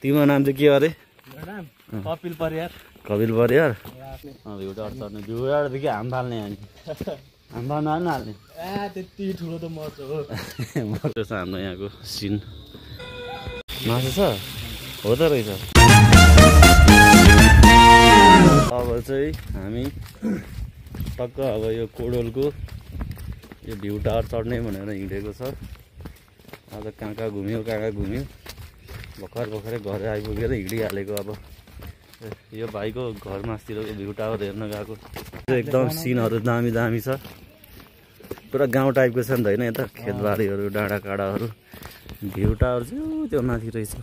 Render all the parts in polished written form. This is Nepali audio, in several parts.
तिम्रो नाम चाहिँ के अरे? कपिल परियार। कपिल परियार। भ्यू टावर चढ्ने, भ्यू टावरदेखि हाम फाल्ने हामी। हाम फाल्न हाल्ने त्यति ठुलो त मर्छ हो। मर्छ हाम्रो यहाँको सिन। मासु छ हो त रहेछ। अब चाहिँ हामी टक्क अब यो कोडोलको यो भ्यू टावर चढ्ने भनेर हिँडेको छ। आज कहाँ कहाँ घुम्यो भर्खरै घर आइपुगेर हिँडिहालेको। अब यो भाइको घर मास्तिरको भ्यू टावर हेर्न गएको। एकदम सिनहरू दामी दामी छ। पुरा गाउँ टाइपको छ नि त होइन? यता खेतबारीहरू डाँडा काँडाहरू। भ्यू टावर चाहिँ त्यो माथि रहेछ।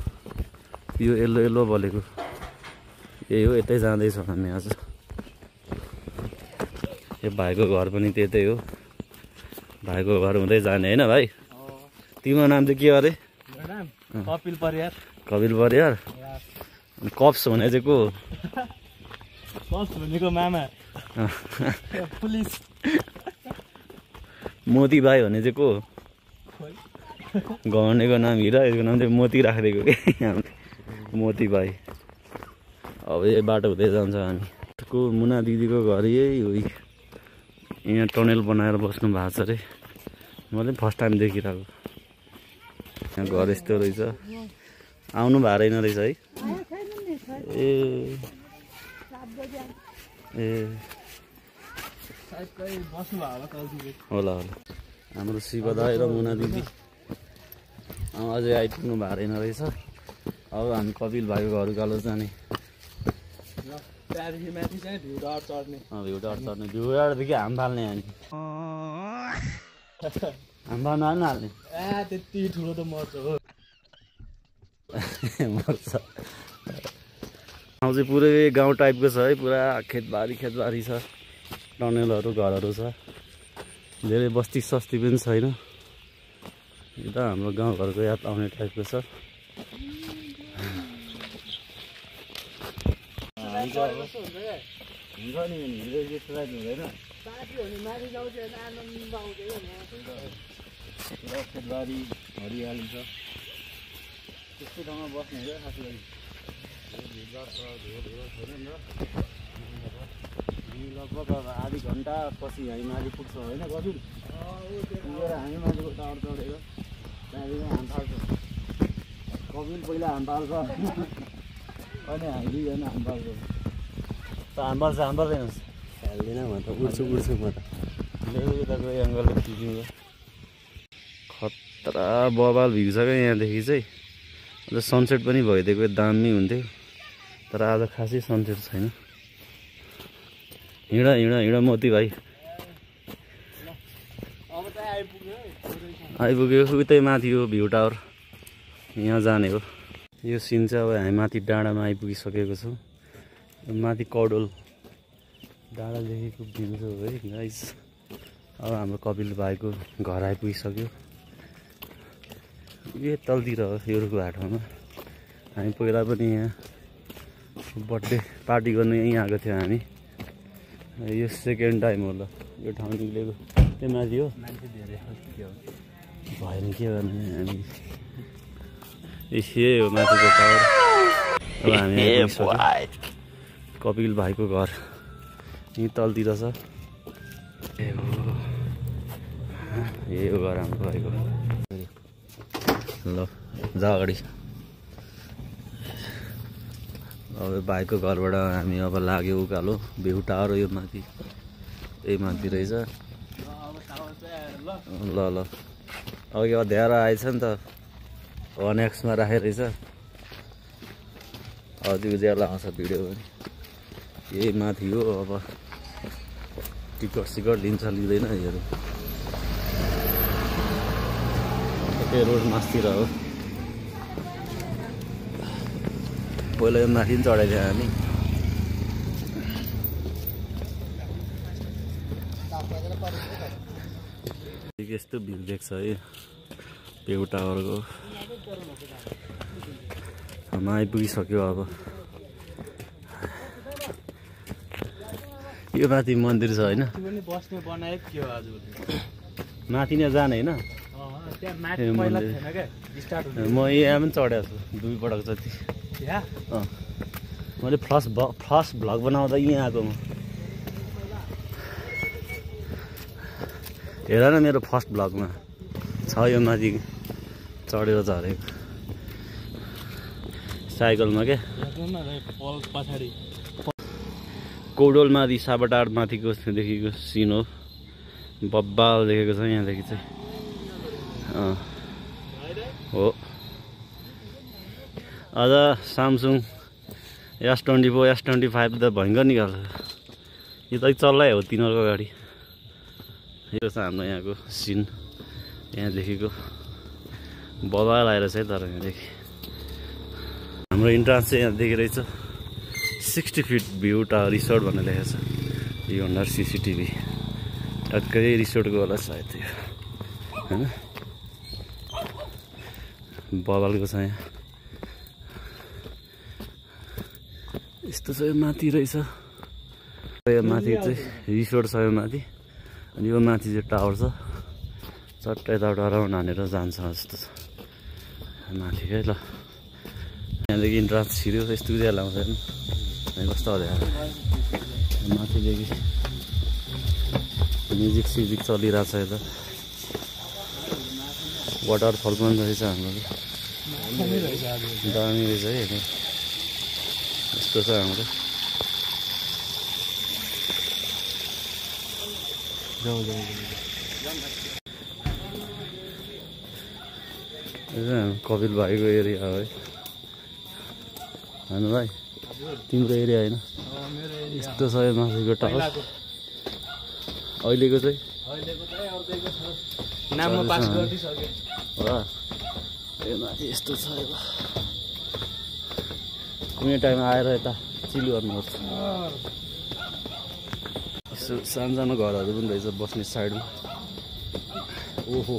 यो यल्लो यल्लो बलेको यही हो। यतै जाँदैछौँ हामी आज। यो भाइको घर पनि त्यतै हो। भाइको घर हुँदै जाने होइन भाइ? तिम्रो नाम चाहिँ के अरे? कपिल परियार। कपिल परियार। कप्स भने चाहिँ को? कप्स भनेको मामा पुलिस। मोती भाइ भने चाहिँ को? गवर्नेको नाम हिरा, यसको नाम चाहिँ मोती राखिदिएको कि मोती भाइ। अब यही बाटो हुँदै जान्छ हामी। को मुना दिदीको घर यही हो। यहाँ टनल बनाएर बस्नु भएको छ अरे। मैले फर्स्ट टाइम देखिरहेको। यहाँ घर यस्तो रहेछ। आउनु भएको रहेन रहेछ है? होला हाम्रो शिव दाइ र मुना दिदी अझै आइपुग्नु भएको रहेन रहेछ। अब हामी कपिल भाइको घर उकालो जाने। भ्यू टावर चढ्ने। भ्यू टावरदेखि हाम फाल्ने हामी। हाम फाल्न हाल्ने त्यति ठुलो त मर्छ हो। मर्छ। ठाउँ चाहिँ पुरै गाउँ टाइपको छ है। पुरा खेतबारी छ। टनेलहरू घरहरू छ। धेरै बस्ती सस्ती पनि छैन। यो त हाम्रो गाउँघरको याद आउने टाइपको छ। खेतबारी हरियाली छ। त्यस्तो ठाउँमा बस्ने हो खासै। लगभग अब आधी घन्टा पछि हामी माथि पुग्छौँ होइन कपिल? पुगेर हामी माथिको टावर चढेर त्यहाँदेखि हाम फाल्छौँ। कपिल पहिला हाम फाल्छ अनि हामी दुईजना हाम फाल्छौँ। हाम फाल्दैनस्? फाल्दैन म त। उड्छु म त। यताको एङ्गलले खिच्नु खतरा बबाल भ्यू छ क्या यहाँदेखि चाहिँ। अन्त सनसेट पनि भइदिएको दामी हुन्थ्यो। तर आज खासै सनसेट छैन। हिँड मोती भाइ। आइपुग्यो उतै माथि हो भ्यू टावर। यहाँ जाने हो। यो सिन चाहिँ अब हामी माथि डाँडामा आइपुगिसकेको छौँ। माथि कडोल डाँडादेखिको भ्यू छ है गाइस। अब हाम्रो कपिल भाइको घर आइपुगिसक्यो। यो तलतिर हो यो बाटोमा। हामी पहिला पनि यहाँ बर्थडे पार्टी गर्न यहीँ आएको थियो हामी। यो सेकेन्ड टाइम होला यो ठाउँ निक्लेको। त्यो माथि हो। मान्छे धेरै भएन के गर्ने हामी। यही हो माथिको टावर। अब हामी कपिल भाइको घर यहीँ तलतिर छ। यही हो घर हाम्रो भाइको। ल जा अगाडि। अब भाइको घरबाट हामी अब लाग्यो उकालो। भ्यू टावर यो माथि यही माथि रहेछ। ल अब यो अँध्यारो आएछ नि त। 1x मा राखेको रहेछ। अझै उज्यालो आउँछ भिडियो पनि। यही माथि हो। अब टिकट लिन्छ लिँदैन हेरौँ। त्यही रोड मास्तिर हो। पहिला यो माथि पनि चढाएको थियो हामी। यस्तो भ्यू देख्छ है भ्यू टावरको। हामी आइपुगिसक्यो अब। यो माथि मन्दिर छ होइन? बस्ने बनाएको के हो आज? माथि नै जाने होइन? त्यहाँ माथि पहिला थिएन क्या स्टार्ट हुने म यहाँ पनि चढेको छु 2 पटक जति यहाँ मैले फर्स्ट भ्लग बनाउँदा यहाँ आएको म हेर न मेरो फर्स्ट भ्लगमा छ यो माथि चढेर झरेको साइकलमा क्या पछाडि कौडोलमाथि साबाटार माथिको देखिको सिन हो बब्बाल देखेको छ यहाँदेखि चाहिँ हो अझ सामसुङ S24 S25 त भयङ्कर निकाल्छ यो त चल्लै हो तिनीहरूको गाडी यो छ हाम्रो यहाँको सिन यहाँदेखिको बबाल आएर चाहिँ तर यहाँदेखि हाम्रो इन्ट्रान्स चाहिँ यहाँदेखि रहेछ 60 फिट भ्यू टावर रिसोर्ट भनेर लेखेको छ यो अन्डर CCTV टक्कै रिसोर्टको होला सायद त्यो होइन बबालको छ यहाँ यस्तो छ यो माथि रहेछ यो माथि चाहिँ रिसोर्ट छ यो माथि अनि यो माथि चाहिँ टावर छ चट्टै यताबाट अराउन्ड हानेर जान्छ जस्तो छ माथि है ल यहाँदेखि इन्ट्रान्स छिर्यो यस्तो उज्यालो लाउँछ कस्तो अँध्यारो माथिदेखि म्युजिक सिजिक चलिरहेछ यता वाटरफल पनि रहेछ हाम्रो दामी रहेछ है यस्तो छ हाम्रो कपिल भाइको एरिया हो है होइन भाइ तिम्रो एरिया होइन यस्तो छ यो माथिको टावर अहिलेको चाहिँ नाममा पास गरिसके हो यो माथि यस्तो छ यो कुनै टाइम आएर यता चिल गर्नुपर्छ यसो सानो घरहरू पनि रहेछ बस्ने साइडमा ओहो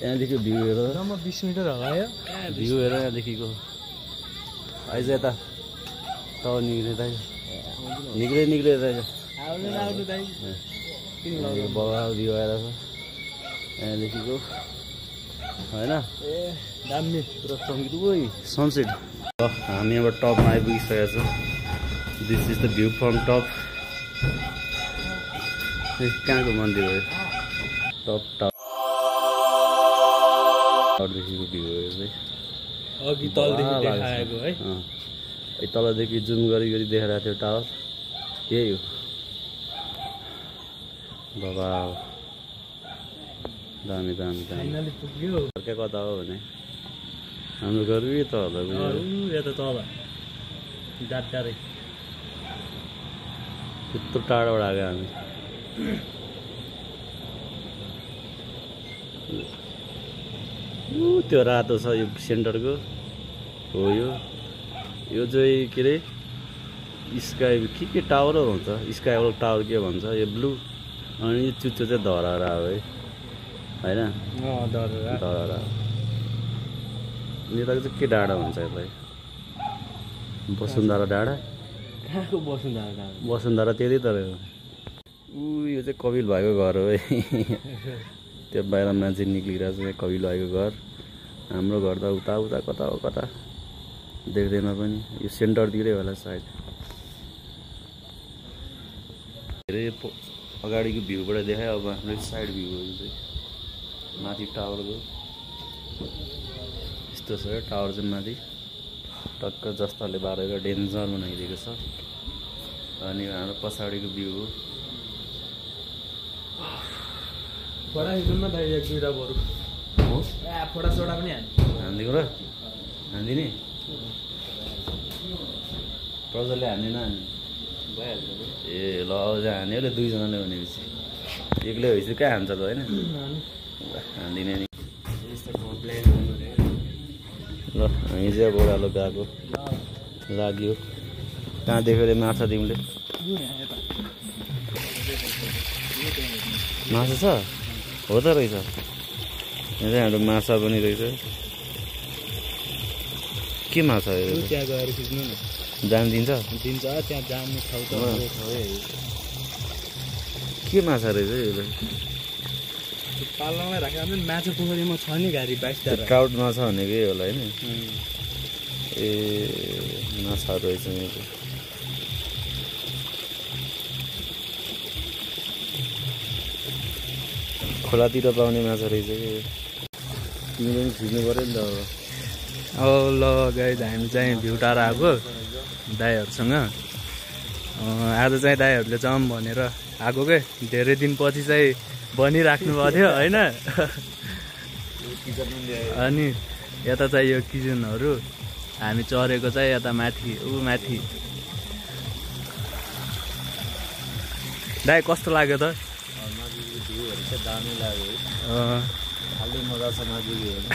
यहाँदेखि भ्यू हेर 20 मिटर होला यो भ्यू हेर यहाँदेखिको आइज यता तल निक्ले रहेछ बगाल भ्यू आएर छ यहाँदेखिको होइन दामी पुरा चम्किँदो सनसेट हामी अब टपमा आइपुगिसकेको छौँ this is the view from top कहाँको मन्दिर हो टप टावरदेखिको भ्यू हो यो चाहिँ अघि तलदेखि देखाएको है तलदेखि जुम गरी देखाइरहेको थियो टावर यही हो बाबा दामी कता हो भने हाम्रो घर त होला यता तल डाँडै त्यत्रो टाढोबाट आएको हामी त्यो रातो छ यो सेन्टरको हो यो चाहिँ के अरे स्काई के टावर भन्छ स्काई वाल टावर के भन्छ यो ब्लू अनि यो चुच्चो चाहिँ धरारा हो है होइन धरारा यताको चाहिँ के डाँडा भन्छ यसलाई वसुन्धरा डाँडा कहाँको वसुन्धरा त्यही तर यो चाहिँ कपिल भाइको घर हो है त्यो बाहिर मान्छे निक्लिरहेको छ कपिल भाइको घर हाम्रो घर त उता कता हो कता देख्दैन पनि यो सेन्टरतिरै होला सायद धेरै अगाडिको भ्यूबाट देखायो अब हाम्रो साइड भ्यू हो यो चाहिँ माथि टावरको यस्तो छ टावर चाहिँ माथि टक्क जस्ताले बारेर डेन्जर बनाइदिएको छ अनि हाम्रो पछाडिको भ्यू हो हानिदिउँ र हानिदिने प्रजाले हान्दैन ए ल अझ हान्यो ल दुईजनाले भनेपछि एक्लै भएपछि कहाँ हान्छ त होइन हान्दिने नि ल हामी चाहिँ अब ओह्रालो गएको लाग्यो कहाँ देख्यो अरे माछा तिमीले माछा छ हो त रहेछ यहाँ चाहिँ हाम्रो माछा पनि रहेछ के माछा हो त्यहाँ गएर खिच्नु न जान दिन्छ त्यहाँ जाने ठाउँ त के माछा रहेछ यसलाई पाल्नलाई राखेको हुन्छ नि माछा पोखरीमा छ नि घारी 22 टा ट्राउट माछा भनेकै होला होइन ए माछा रहेछ यहाँको खोलातिर पाउने माछा रहेछ कि तिमीले पनि खिच्नु पऱ्यो नि त अब ल गाइज हामी चाहिँ भ्युटार आएको दाइहरूसँग आज चाहिँ दाइहरूले जाउँ भनेर आएको के धेरै दिनपछि चाहिँ बनिराख्नु भएको थियो होइन अनि यता चाहिँ यो किचनहरू हामी चढेको चाहिँ यता माथि माथि दाइ कस्तो लाग्यो त भ्यूहरू चाहिँ दामी लाग्यो खालि मजा छ नजिकै होइन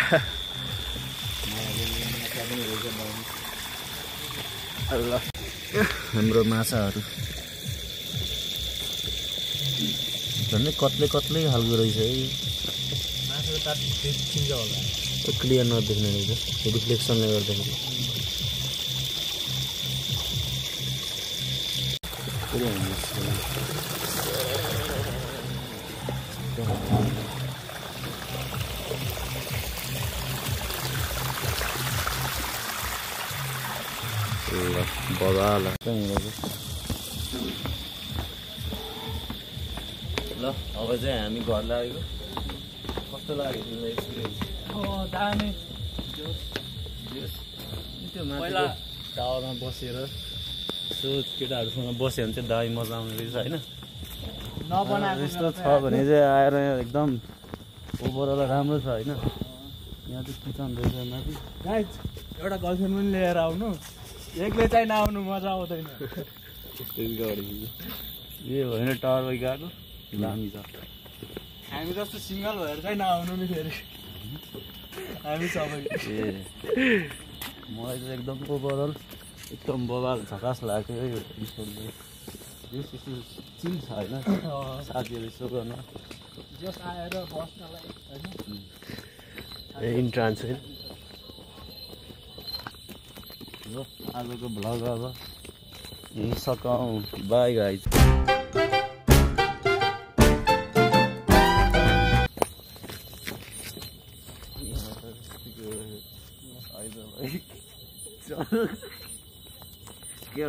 हाम्रो माछाहरू झन्डै कत्ले खालको रहेछ है क्लियर नदेख्ने रहेछ रिफ्लेक्सनले गर्दाखेरि बगाल ल अब चाहिँ हामी घर लागेको कस्तो लाग्यो तिमीलाई एक्सपिरियन्स दामी त्यो पहिला टावरमा बसेर यसो केटाहरूसँग बस्यो भने चाहिँ दामी मजा आउने रहेछ होइन यस्तो छ भने चाहिँ आएर एकदम ओभरअल राम्रो छ होइन यहाँ चाहिँ किचन रहेछ माथि गाइज एउटा गर्लफ्रेन्ड पनि लिएर आउनु एक्लै चाहिँ नआउनु मजा आउँदैन ए होइन टावर गएको दामी छ हामी जस्तो सिङ्गल भएर चाहिँ नआउनु नि फेरि हामी सबै ए मलाई चाहिँ एकदम ओभरअल एकदम बबाल झकास लाग्यो है चिल छ होइन साथीहरू यसो गर्न जस आएर बस्नलाई होइन इन्ट्रान्स होइन ल आजको भ्लग अब यहीँ सकाउँ बाई गाइज क्या